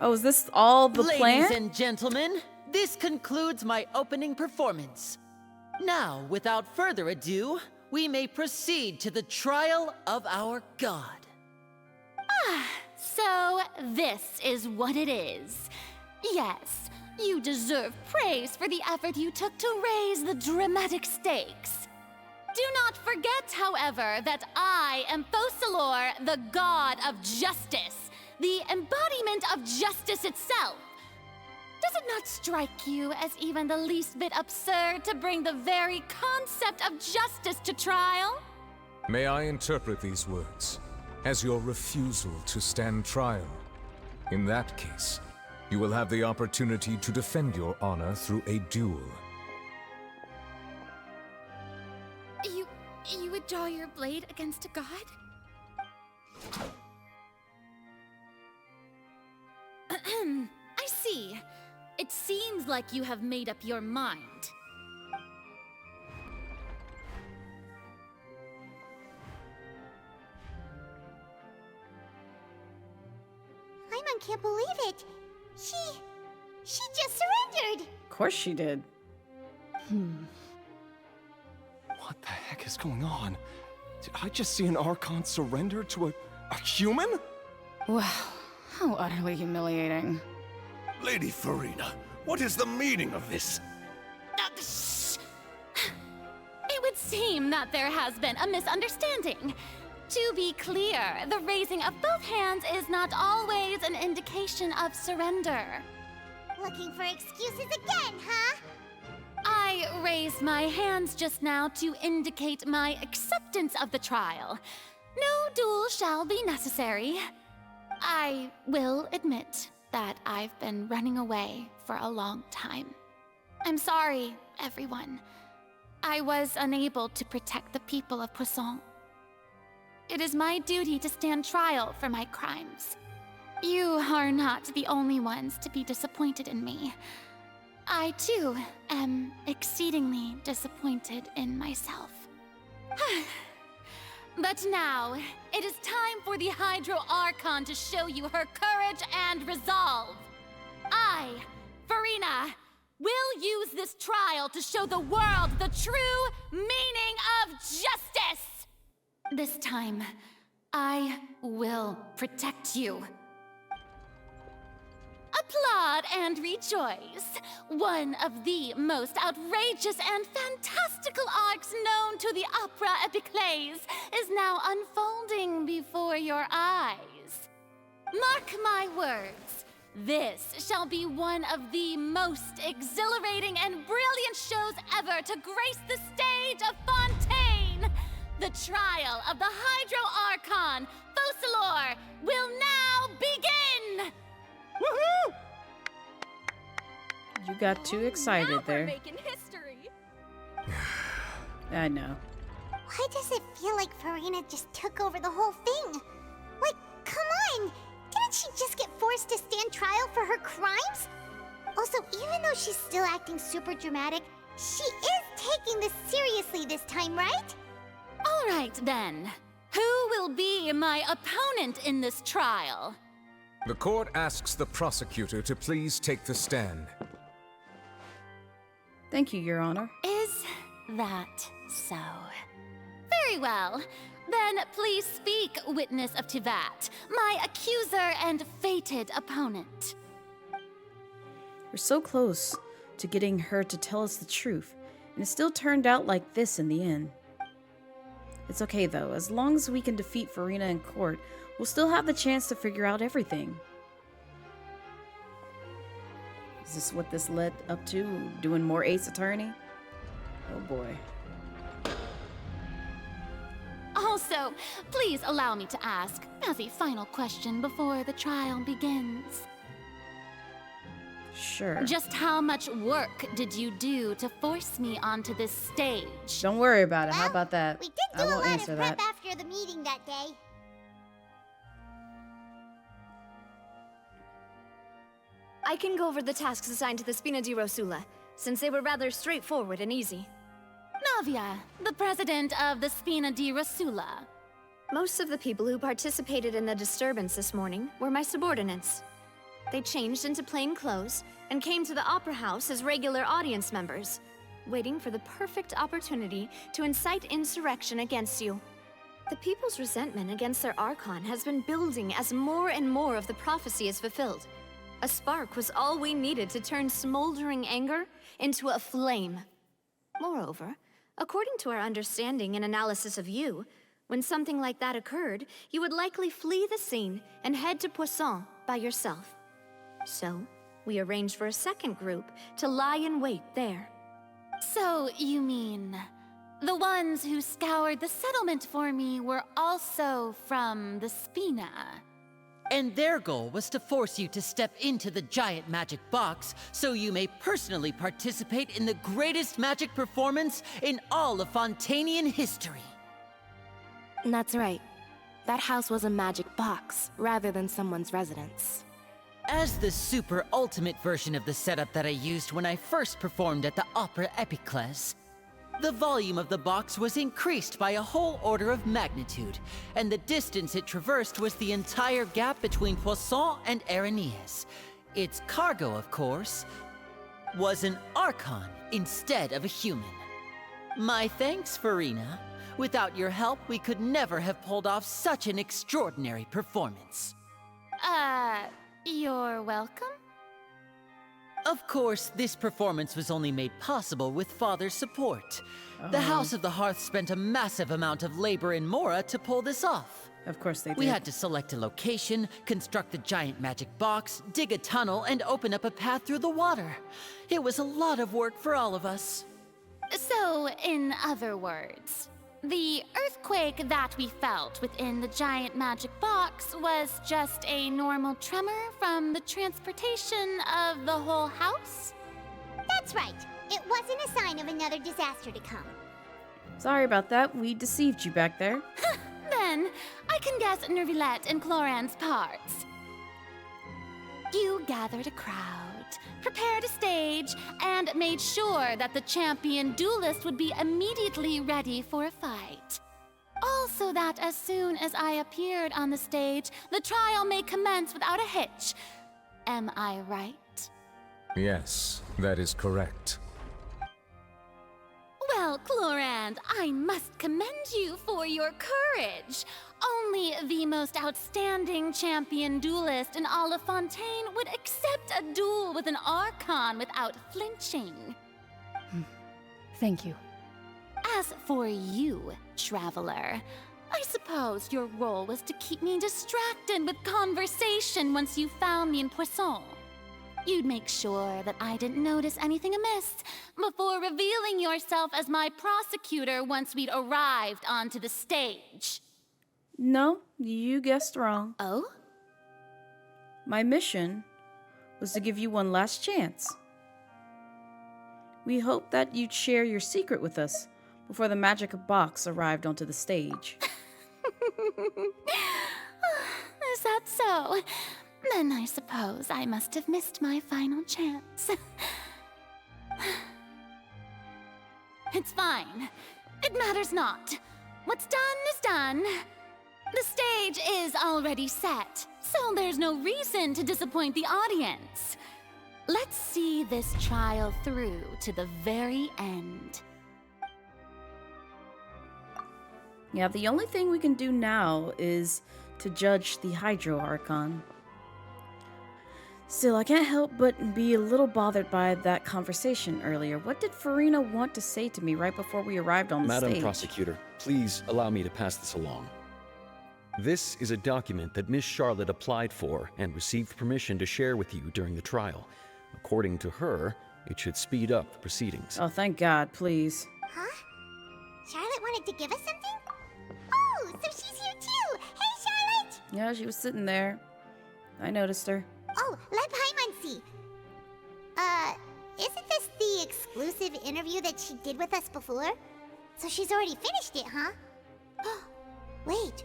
Oh, is this all the plan? Ladies and gentlemen, this concludes my opening performance. Now, without further ado, we may proceed to the trial of our god. So this is what it is. Yes, you deserve praise for the effort you took to raise the dramatic stakes. Do not forget, however, that I am Focalor, the god of justice, the embodiment of justice itself. Does it not strike you as even the least bit absurd to bring the very concept of justice to trial? May I interpret these words as your refusal to stand trial? In that case, you will have the opportunity to defend your honor through a duel. You would draw your blade against a god? I see. It seems like you have made up your mind. Paimon can't believe it. She just surrendered. Of course she did. What the heck is going on? Did I just see an Archon surrender to a human? Wow, how utterly humiliating. Lady Furina, what is the meaning of this? It would seem that there has been a misunderstanding. To be clear, the raising of both hands is not always an indication of surrender. Looking for excuses again, huh? I raised my hands just now to indicate my acceptance of the trial. No duel shall be necessary. I will admit that I've been running away for a long time. I'm sorry, everyone. I was unable to protect the people of Poisson. It is my duty to stand trial for my crimes. You are not the only ones to be disappointed in me. I, too, am exceedingly disappointed in myself. But now, it is time for the Hydro Archon to show you her courage and resolve. I, Furina, will use this trial to show the world the true meaning of justice! This time, I will protect you. Applaud and rejoice. One of the most outrageous and fantastical arcs known to the opera epiclese is now unfolding before your eyes. Mark my words, this shall be one of the most exhilarating and brilliant shows ever to grace the stage of Fontaine. The trial of the Hydro Archon, Focalor, will now begin! Woohoo! You got too excited Now there. we're making history. I know. Why does it feel like Furina just took over the whole thing? Like, come on! Didn't she just get forced to stand trial for her crimes? Also, even though she's still acting super dramatic, she is taking this seriously this time, right? All right, then. Who will be my opponent in this trial? The court asks the prosecutor to please take the stand. Thank you, Your Honor. Is that so? Very well. Then please speak, witness of Tivat, my accuser and fated opponent. We're so close to getting her to tell us the truth, and it still turned out like this in the end. It's okay though, as long as we can defeat Furina in court, we'll still have the chance to figure out everything. Is this what this led up to? Doing more Ace Attorney? Oh boy. Also, please allow me to ask, as a final question before the trial begins. Sure. Just how much work did you do to force me onto this stage? Don't worry about it. How about that? We did I do a won't lot of answer prep that. after the meeting that day. I can go over the tasks assigned to the Spina di Rosula, since they were rather straightforward and easy. Navia, the president of the Spina di Rosula. Most of the people who participated in the disturbance this morning were my subordinates. They changed into plain clothes and came to the Opera House as regular audience members, waiting for the perfect opportunity to incite insurrection against you. The people's resentment against their Archon has been building as more and more of the prophecy is fulfilled. A spark was all we needed to turn smoldering anger into a flame. Moreover, according to our understanding and analysis of you, when something like that occurred, you would likely flee the scene and head to Poisson by yourself. So, we arranged for a second group to lie in wait there. So, you mean the ones who scoured the settlement for me were also from the Spina? And their goal was to force you to step into the giant magic box so you may personally participate in the greatest magic performance in all of Fontainian history. That's right. That house was a magic box, rather than someone's residence. As the super ultimate version of the setup that I used when I first performed at the Opera Epiclese, the volume of the box was increased by a whole order of magnitude, and the distance it traversed was the entire gap between Poisson and Areneas. Its cargo, of course, was an Archon instead of a human. My thanks, Furina. Without your help, we could never have pulled off such an extraordinary performance. You're welcome? Of course, this performance was only made possible with Father's support. The House of the Hearth spent a massive amount of labor in Mora to pull this off. Of course they did. We had to select a location, construct the giant magic box, dig a tunnel, and open up a path through the water. It was a lot of work for all of us. So, in other words, the earthquake that we felt within the giant magic box was just a normal tremor from the transportation of the whole house? That's right. It wasn't a sign of another disaster to come. Sorry about that. We deceived you back there. Then, I can guess Nervilette and Cloran's parts. You gathered a crowd, prepared a stage, and made sure that the champion duelist would be immediately ready for a fight. Also that as soon as I appeared on the stage, the trial may commence without a hitch. Am I right? Yes, that is correct. Well, Clorand, I must commend you for your courage. Only the most outstanding champion duelist in all of Fontaine would accept a duel with an Archon without flinching. Thank you. As for you, Traveler, I suppose your role was to keep me distracted with conversation once you found me in Poisson. You'd make sure that I didn't notice anything amiss before revealing yourself as my prosecutor once we'd arrived onto the stage. No, you guessed wrong. Oh? My mission was to give you one last chance. We hoped that you'd share your secret with us before the magic box arrived onto the stage. Is that so? Then I suppose I must have missed my final chance. It's fine. It matters not. What's done is done. The stage is already set, so there's no reason to disappoint the audience. Let's see this trial through to the very end. Yeah, the only thing we can do now is to judge the Hydro Archon. Still, I can't help but be a little bothered by that conversation earlier. What did Furina want to say to me right before we arrived on the stage? Madam Prosecutor, please allow me to pass this along. This is a document that Miss Charlotte applied for and received permission to share with you during the trial. According to her, it should speed up the proceedings. Oh, thank God, please. Huh? Charlotte wanted to give us something? Oh, so she's here too! Hey, Charlotte! Yeah, she was sitting there. I noticed her. Oh, let Paimon see. Isn't this the exclusive interview that she did with us before? So she's already finished it, huh? Wait,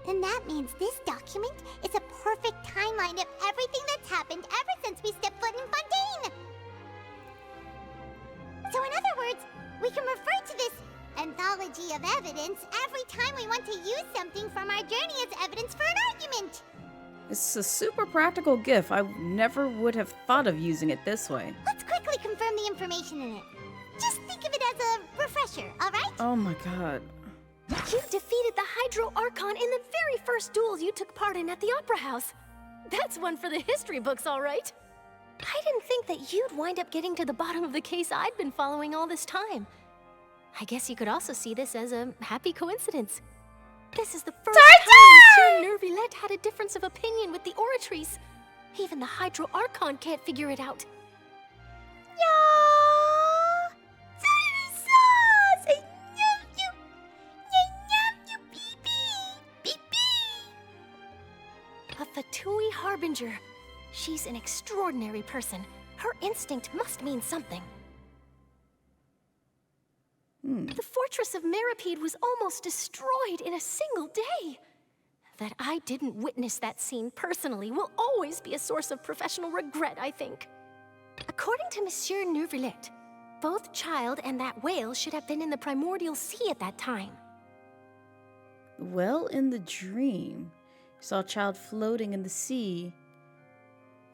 then that means this document is a perfect timeline of everything that's happened ever since we stepped foot in Fontaine! So in other words, we can refer to this anthology of evidence every time we want to use something from our journey as evidence for an argument! It's a super practical gift. I never would have thought of using it this way. Let's quickly confirm the information in it. Just think of it as a refresher, alright? Oh my god. You defeated the Hydro Archon in the very first duels you took part in at the Opera House. That's one for the history books, all right. I didn't think that you'd wind up getting to the bottom of the case I'd been following all this time. I guess you could also see this as a happy coincidence. This is the first time Monsieur Nervilette had a difference of opinion with the Oratrice. Even the Hydro Archon can't figure it out. A Fatui Harbinger. She's an extraordinary person. Her instinct must mean something. The fortress of Meripede was almost destroyed in a single day. That I didn't witness that scene personally will always be a source of professional regret, I think. According to Monsieur Nervilette, both Child and that whale should have been in the primordial sea at that time. Well, in the dream, you saw a child floating in the sea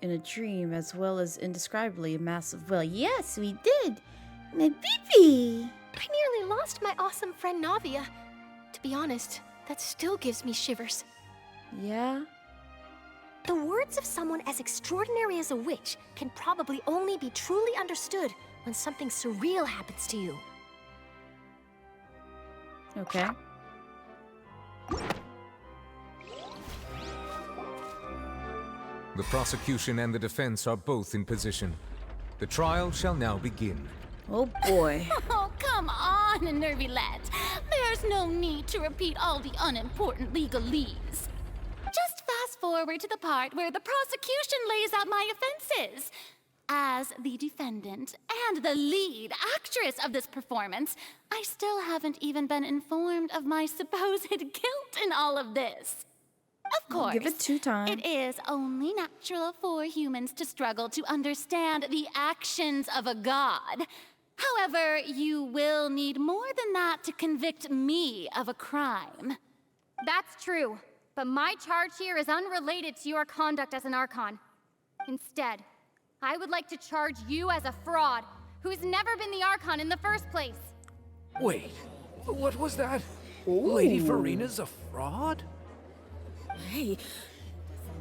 in a dream, as well as indescribably a massive whale. Yes, we did. My baby. I nearly lost my awesome friend Navia. To be honest, that still gives me shivers. Yeah? The words of someone as extraordinary as a witch can probably only be truly understood when something surreal happens to you. Okay. The prosecution and the defense are both in position. The trial shall now begin. Oh boy. Oh, come on, Nervilette. There's no need to repeat all the unimportant legalese. Just fast forward to the part where the prosecution lays out my offenses. As the defendant and the lead actress of this performance, I still haven't even been informed of my supposed guilt in all of this. Of course, give it 2 times. It is only natural for humans to struggle to understand the actions of a god. However, you will need more than that to convict me of a crime. That's true, but my charge here is unrelated to your conduct as an Archon. Instead, I would like to charge you as a fraud who's never been the Archon in the first place. Wait, what was that? Lady Furina's a fraud? Hey,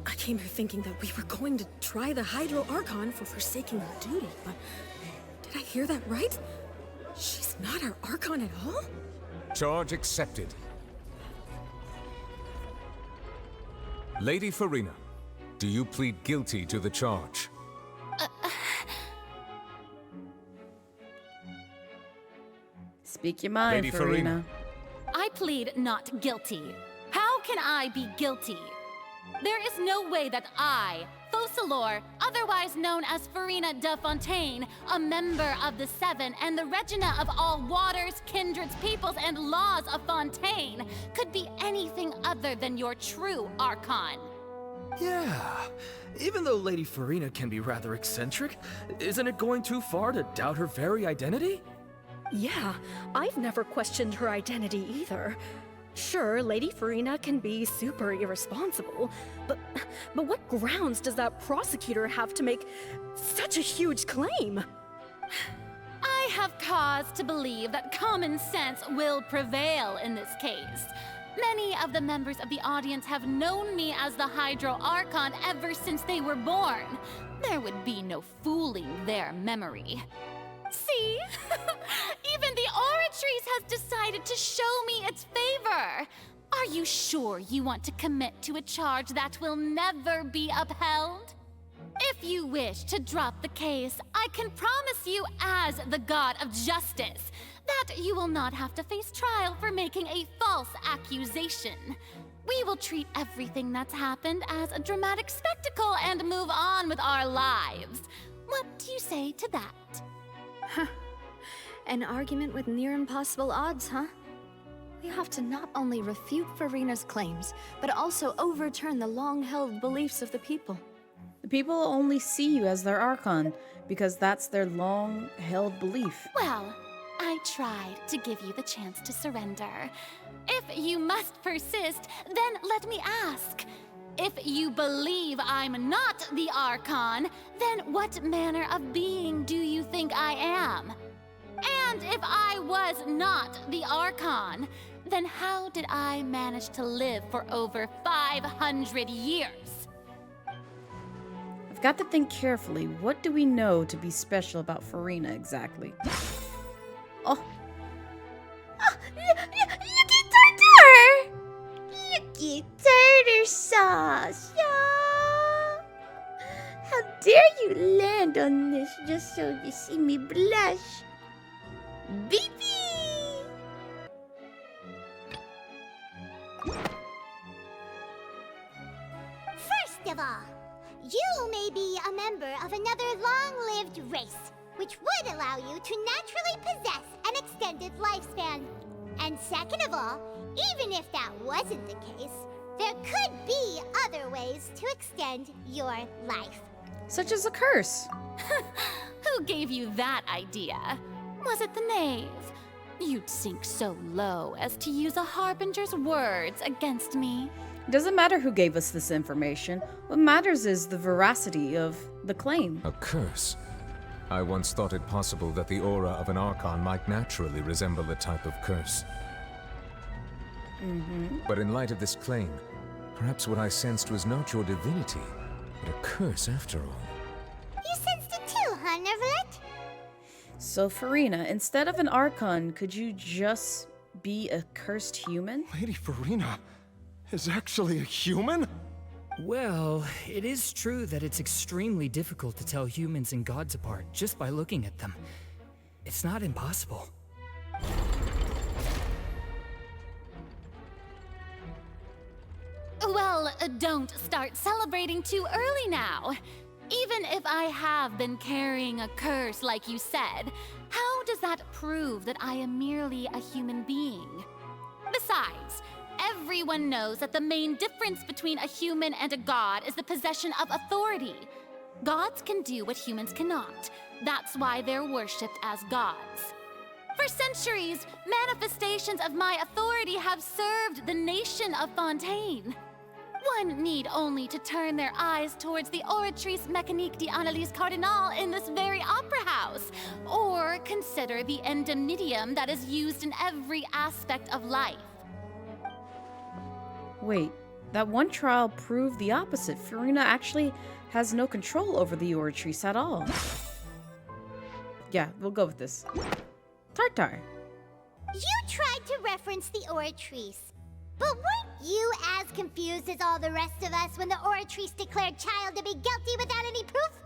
I came here thinking that we were going to try the Hydro Archon for forsaking her duty, but did I hear that right? She's not our Archon at all? Charge accepted. Lady Furina, do you plead guilty to the charge? Speak your mind, Lady Furina. I plead not guilty. How can I be guilty? There is no way that I, Focalor, otherwise known as Furina de Fontaine, a member of the Seven and the Regina of all waters, kindreds, peoples, and laws of Fontaine, could be anything other than your true Archon. Yeah, even though Lady Furina can be rather eccentric, isn't it going too far to doubt her very identity? Yeah, I've never questioned her identity either. Sure, Lady Furina can be super irresponsible, but what grounds does that prosecutor have to make such a huge claim? I have cause to believe that common sense will prevail in this case. Many of the members of the audience have known me as the Hydro Archon ever since they were born. There would be no fooling their memory. See? Even the Oratrice has decided to show me its favor. Are you sure you want to commit to a charge that will never be upheld? If you wish to drop the case, I can promise you as the God of Justice that you will not have to face trial for making a false accusation. We will treat everything that's happened as a dramatic spectacle and move on with our lives. What do you say to that? Huh. An argument with near impossible odds, huh? We have to not only refute Furina's claims, but also overturn the long-held beliefs of the people. The people only see you as their Archon, because that's their long-held belief. Well, I tried to give you the chance to surrender. If you must persist, then let me ask. If you believe I'm not the Archon, then what manner of being do you think I am? And if I was not the Archon, then how did I manage to live for over 500 years? I've got to think carefully. What do we know to be special about Furina exactly? Oh. Looky tartar! Looky tartar sauce, y'all! How dare you land on this just so you see me blush? Beepy! First of all, you may be a member of another long-lived race, which would allow you to naturally possess an extended lifespan. And second of all, even if that wasn't the case, there could be other ways to extend your life. Such as a curse. Who gave you that idea? Was it the knave? You'd sink so low as to use a harbinger's words against me. It doesn't matter who gave us this information. What matters is the veracity of the claim. A curse? I once thought it possible that the aura of an Archon might naturally resemble a type of curse. But in light of this claim, perhaps what I sensed was not your divinity, but a curse after all. You sensed it too, huh, Neverlet? So, Furina, instead of an Archon, could you just be a cursed human? Lady Furina is actually a human? Well, it is true that it's extremely difficult to tell humans and gods apart just by looking at them. It's not impossible. Well, don't start celebrating too early now. Even if I have been carrying a curse like you said, how does that prove that I am merely a human being? Besides, everyone knows that the main difference between a human and a god is the possession of authority. Gods can do what humans cannot. That's why they're worshipped as gods. For centuries, manifestations of my authority have served the nation of Fontaine. One need only to turn their eyes towards the Oratrice Mécanique d'Analyse Cardinal in this very opera house, or consider the endemnitium that is used in every aspect of life. Wait, that one trial proved the opposite. Furina actually has no control over the Oratrice at all. Yeah, we'll go with this. Tartar. You tried to reference the Oratrice, but weren't you as confused as all the rest of us when the Oratrice declared Child to be guilty without any proof?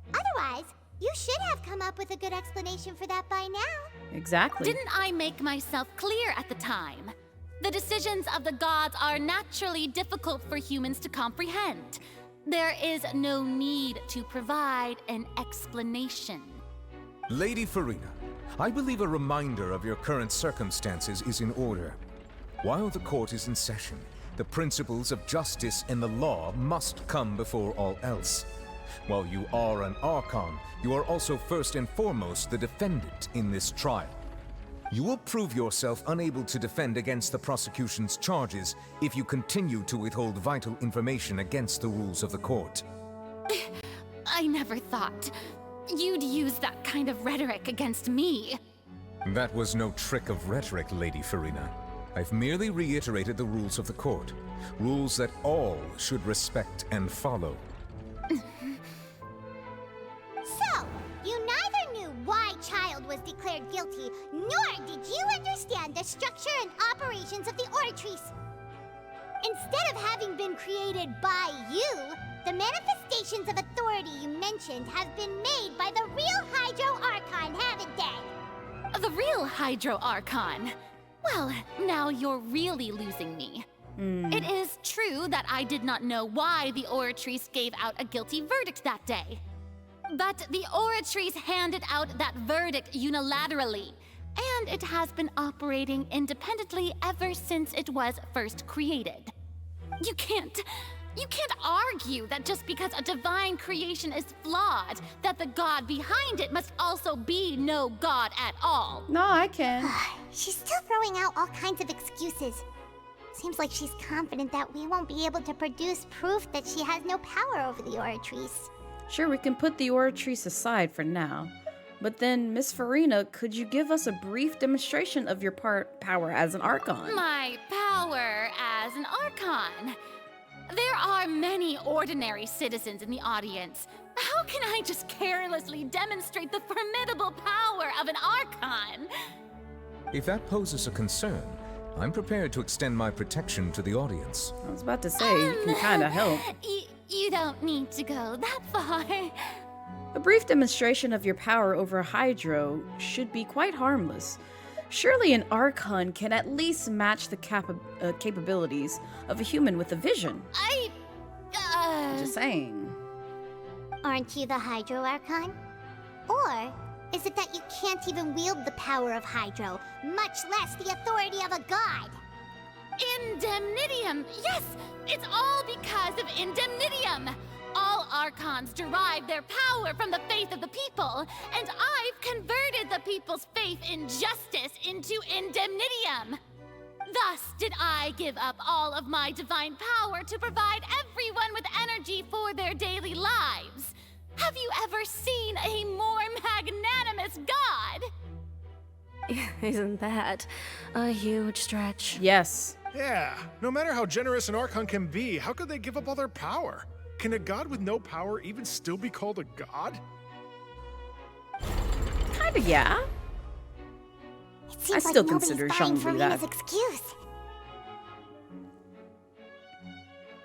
Otherwise, you should have come up with a good explanation for that by now. Exactly. Didn't I make myself clear at the time? The decisions of the gods are naturally difficult for humans to comprehend. There is no need to provide an explanation. Lady Furina, I believe a reminder of your current circumstances is in order. While the court is in session, the principles of justice and the law must come before all else. While you are an Archon, you are also first and foremost the defendant in this trial. You will prove yourself unable to defend against the prosecution's charges if you continue to withhold vital information against the rules of the court. I never thought you'd use that kind of rhetoric against me. That was no trick of rhetoric, Lady Furina. I've merely reiterated the rules of the court. Rules that all should respect and follow. So, you neither knew why Child was declared guilty, nor did you understand the structure and operations of the Oratrice. Instead of having been created by you, the manifestations of authority you mentioned have been made by the real Hydro Archon, haven't they? The real Hydro Archon? Well, now you're really losing me. It is true that I did not know why the Oratrice gave out a guilty verdict that day. But the Oratrice handed out that verdict unilaterally, and it has been operating independently ever since it was first created. You can't argue that just because a divine creation is flawed, that the god behind it must also be no god at all. No, I can. She's still throwing out all kinds of excuses. Seems like she's confident that we won't be able to produce proof that she has no power over the Oratrice. Sure, we can put the Oratrice aside for now. But then, Miss Furina, could you give us a brief demonstration of your power as an Archon? My power as an Archon? There are many ordinary citizens in the audience. How can I just carelessly demonstrate the formidable power of an Archon? If that poses a concern, I'm prepared to extend my protection to the audience. I was about to say, you can kind of help. You don't need to go that far. A brief demonstration of your power over Hydro should be quite harmless. Surely an Archon can at least match the capabilities of a human with a vision. Just saying. Aren't you the Hydro Archon? Or is it that you can't even wield the power of Hydro, much less the authority of a god? Indemnitium! Yes! It's all because of Indemnitium! All Archons derive their power from the faith of the people, and I've converted the people's faith in justice into Indemnitium. Thus did I give up all of my divine power to provide everyone with energy for their daily lives. Have you ever seen a more magnanimous god? Isn't that a huge stretch? Yes. Yeah, no matter how generous an Archon can be, how could they give up all their power? Can a god with no power even still be called a god? Kinda, yeah. It seems I still like consider nobody's buying Zhongli that. Furina's excuse.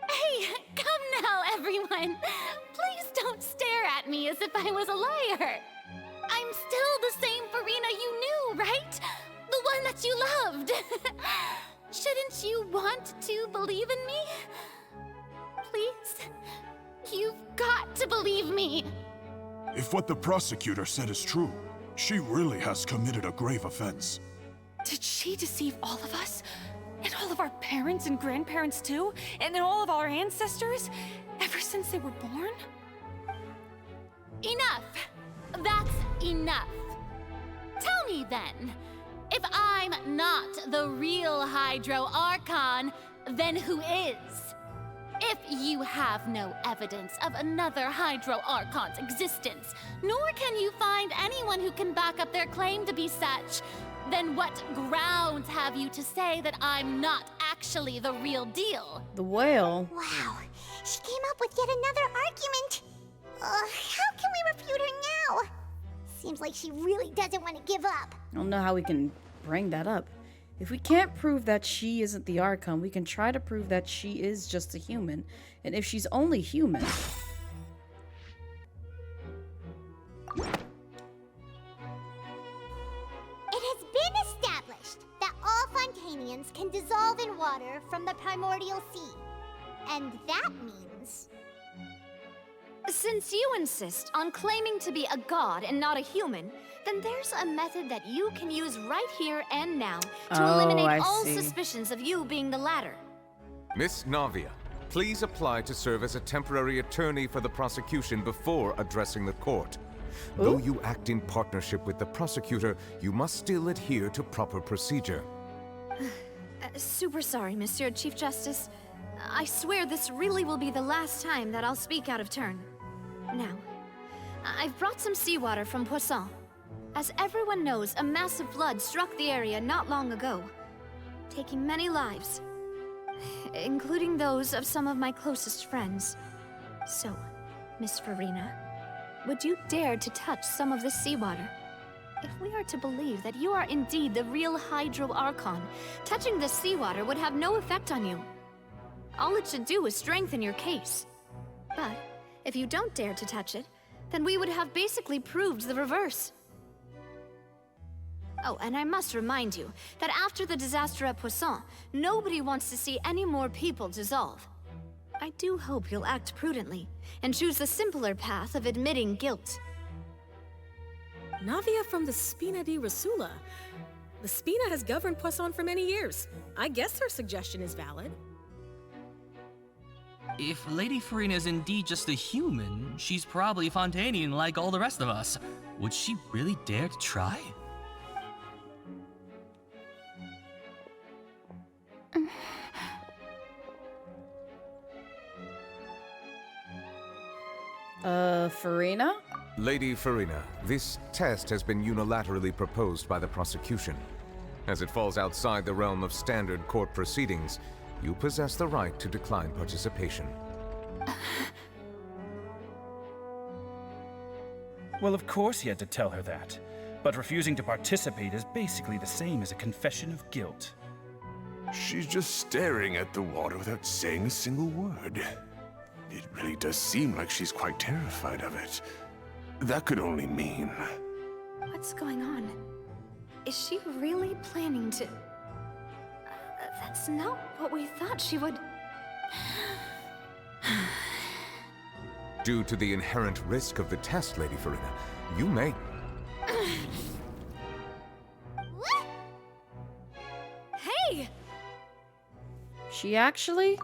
Hey, come now, everyone. Please don't stare at me as if I was a liar. I'm still the same Furina you knew, right? The one that you loved. Shouldn't you want to believe in me? Please? You've got to believe me. If what the prosecutor said is true, she really has committed a grave offense. Did she deceive all of us? And all of our parents and grandparents too? And all of our ancestors? Ever since they were born? Enough! That's enough. Tell me then, if I'm not the real Hydro Archon, then who is? If you have no evidence of another Hydro Archon's existence, nor can you find anyone who can back up their claim to be such, then what grounds have you to say that I'm not actually the real deal? The whale. Wow, she came up with yet another argument. How can we refute her now? Seems like she really doesn't want to give up. I don't know how we can bring that up. If we can't prove that she isn't the Archon, we can try to prove that she is just a human. And if she's only human... It has been established that all Fontainians can dissolve in water from the primordial sea. And that means... Since you insist on claiming to be a god and not a human, then there's a method that you can use right here and now to eliminate all suspicions of you being the latter. Miss Navia, please apply to serve as a temporary attorney for the prosecution before addressing the court. Though you act in partnership with the prosecutor, you must still adhere to proper procedure. Super sorry, Monsieur Chief Justice. I swear this really will be the last time that I'll speak out of turn. Now, I've brought some seawater from Poisson. As everyone knows, a massive flood struck the area not long ago, taking many lives, including those of some of my closest friends. So, Miss Furina, would you dare to touch some of this seawater? If we are to believe that you are indeed the real Hydro Archon, touching this seawater would have no effect on you. All it should do is strengthen your case. But if you don't dare to touch it, then we would have basically proved the reverse. Oh, and I must remind you that after the disaster at Poisson, nobody wants to see any more people dissolve. I do hope you'll act prudently and choose the simpler path of admitting guilt. Navia from the Spina di Rasula. The Spina has governed Poisson for many years. I guess her suggestion is valid. If Lady Furina is indeed just a human, she's probably Fontainian like all the rest of us. Would she really dare to try? Furina? Lady Furina, this test has been unilaterally proposed by the prosecution. As it falls outside the realm of standard court proceedings, you possess the right to decline participation. Well, of course he had to tell her that. But refusing to participate is basically the same as a confession of guilt. She's just staring at the water without saying a single word. It really does seem like she's quite terrified of it. That could only mean... What's going on? Is she really planning to... That's not what we thought she would... Due to the inherent risk of the test, Lady Furina, you may... Hey! She actually?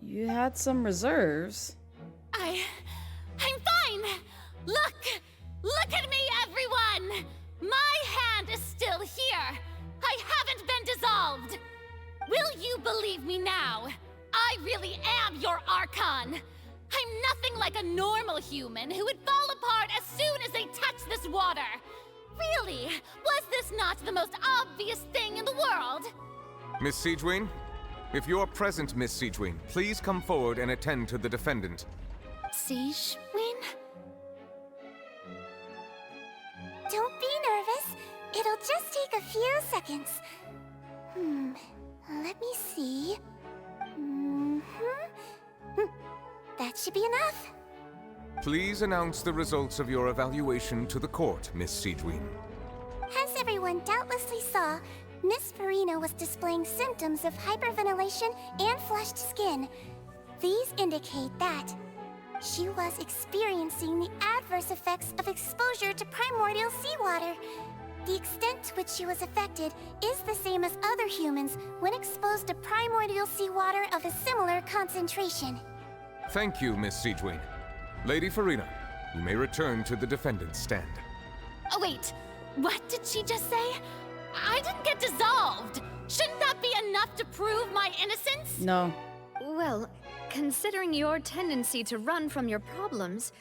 You had some reserves. I'm fine! Look at me, everyone! My hand is still here! I haven't been dissolved! Will you believe me now? I really am your Archon! I'm nothing like a normal human who would fall apart as soon as they touch this water! Really? Was this not the most obvious thing in the world? Miss Siegewien? If you're present, Miss Siegewien, please come forward and attend to the defendant. Siegewien? Don't be nervous. It'll just take a few seconds. Let me see. That should be enough. Please announce the results of your evaluation to the court, Miss Siegewien. As everyone doubtlessly saw, Miss Furina was displaying symptoms of hyperventilation and flushed skin. These indicate that she was experiencing the adverse effects of exposure to primordial seawater. The extent to which she was affected is the same as other humans when exposed to primordial seawater of a similar concentration. Thank you, Miss Siegewien. Lady Furina, you may return to the defendant's stand. Oh wait, what did she just say? I didn't get dissolved! Shouldn't that be enough to prove my innocence? No. Well, considering your tendency to run from your problems,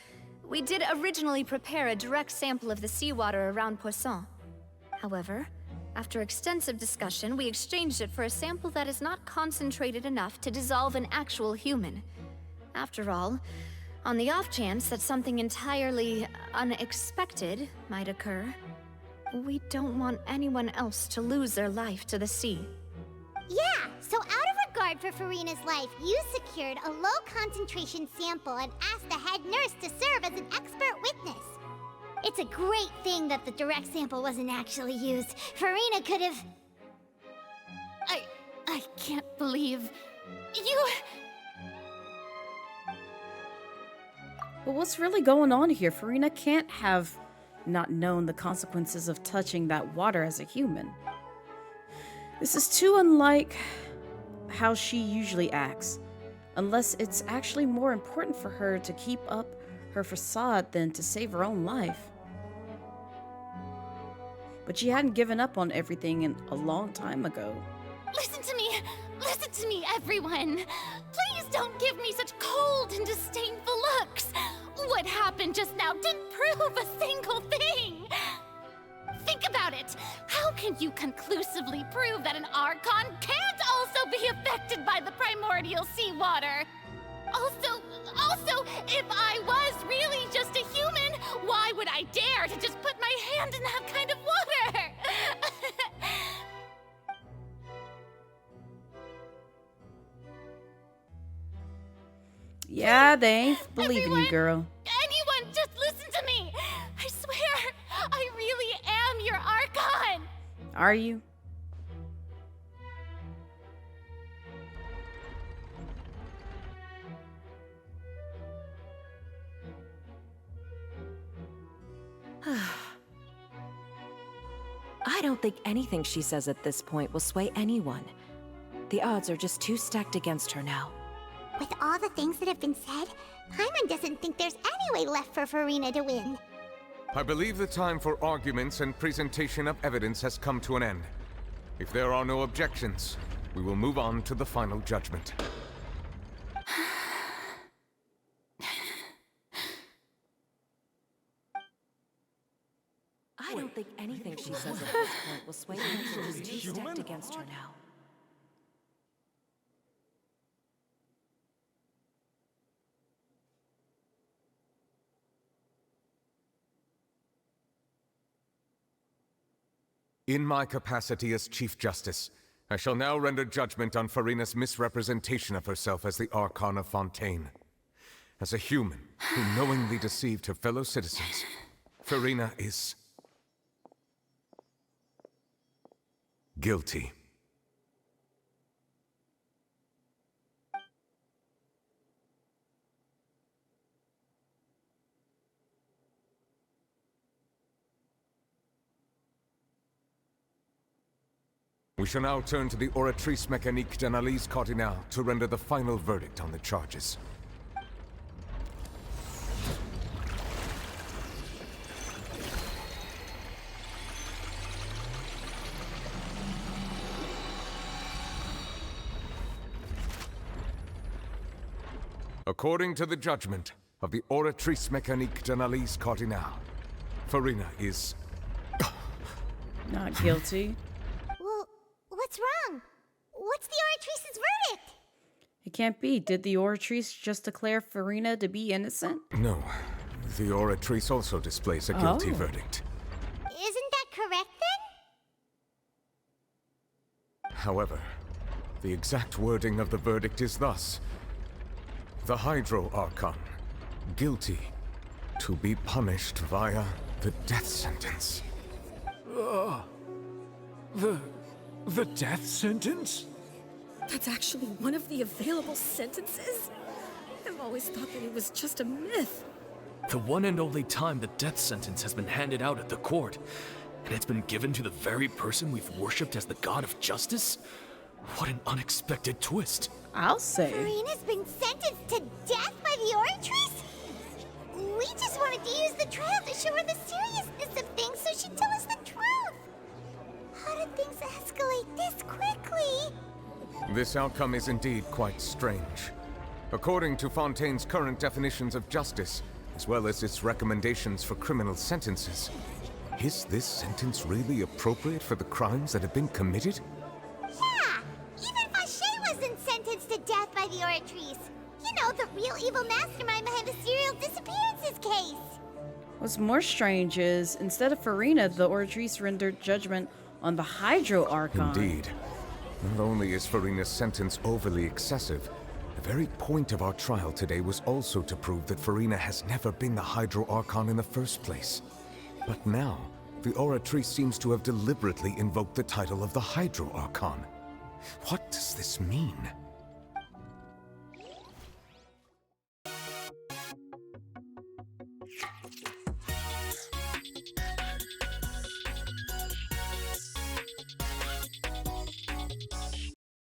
we did originally prepare a direct sample of the seawater around Poisson. However, after extensive discussion, we exchanged it for a sample that is not concentrated enough to dissolve an actual human. After all, on the off chance that something entirely unexpected might occur, we don't want anyone else to lose their life to the sea. Yeah, so out of regard for Furina's life, you secured a low-concentration sample and asked the head nurse to serve as an expert witness. It's a great thing that the direct sample wasn't actually used. Furina could have... I can't believe... you... But what's really going on here? Furina can't have not known the consequences of touching that water as a human. This is too unlike how she usually acts, unless it's actually more important for her to keep up her facade than to save her own life. But she hadn't given up on everything in a long time ago. Listen to me, everyone! Please don't give me such cold and disdainful looks! What happened just now didn't prove a single thing! Think about it! How can you conclusively prove that an Archon can't also be affected by the primordial seawater? Also, if I was really just a human, why would I dare to just put my hand in that kind of water? Yeah, they ain't believing you, girl. Anyone, just listen to me! I swear, I really am your Archon! Are you? I don't think anything she says at this point will sway anyone. The odds are just too stacked against her now. With all the things that have been said, Paimon doesn't think there's any way left for Furina to win. I believe the time for arguments and presentation of evidence has come to an end. If there are no objections, we will move on to the final judgment. don't think anything she says at this point will sway anyone who's too stacked against her now. In my capacity as Chief Justice, I shall now render judgment on Furina's misrepresentation of herself as the Archon of Fontaine. As a human who knowingly deceived her fellow citizens, Furina is guilty. We shall now turn to the Oratrice Mécanique d'Analyse Cardinale to render the final verdict on the charges. According to the judgment of the Oratrice Mécanique d'Analyse Cardinale, Furina is not guilty. Well, what's wrong? What's the Oratrice's verdict? It can't be. Did the Oratrice just declare Furina to be innocent? No. The Oratrice also displays a guilty verdict. Isn't that correct then? However, the exact wording of the verdict is thus: the Hydro Archon, guilty, to be punished via the death sentence. The death sentence? That's actually one of the available sentences? I've always thought that it was just a myth. The one and only time the death sentence has been handed out at the court, and it's been given to the very person we've worshipped as the god of justice? What an unexpected twist. I'll say. Furina's been sentenced to death by the Oratrice? We just wanted to use the trial to show her the seriousness of things so she'd tell us the truth. How did things escalate this quickly? This outcome is indeed quite strange. According to Fontaine's current definitions of justice, as well as its recommendations for criminal sentences, is this sentence really appropriate for the crimes that have been committed? Yeah! Even Fauché wasn't sentenced to death by the Oratrice. You know, the real evil mastermind behind the serial disappearances case. What's more strange is, instead of Furina, the Oratrice rendered judgment on the Hydro Archon. Indeed. Not only is Furina's sentence overly excessive, the very point of our trial today was also to prove that Furina has never been the Hydro Archon in the first place. But now, the Oratrice seems to have deliberately invoked the title of the Hydro Archon. What does this mean?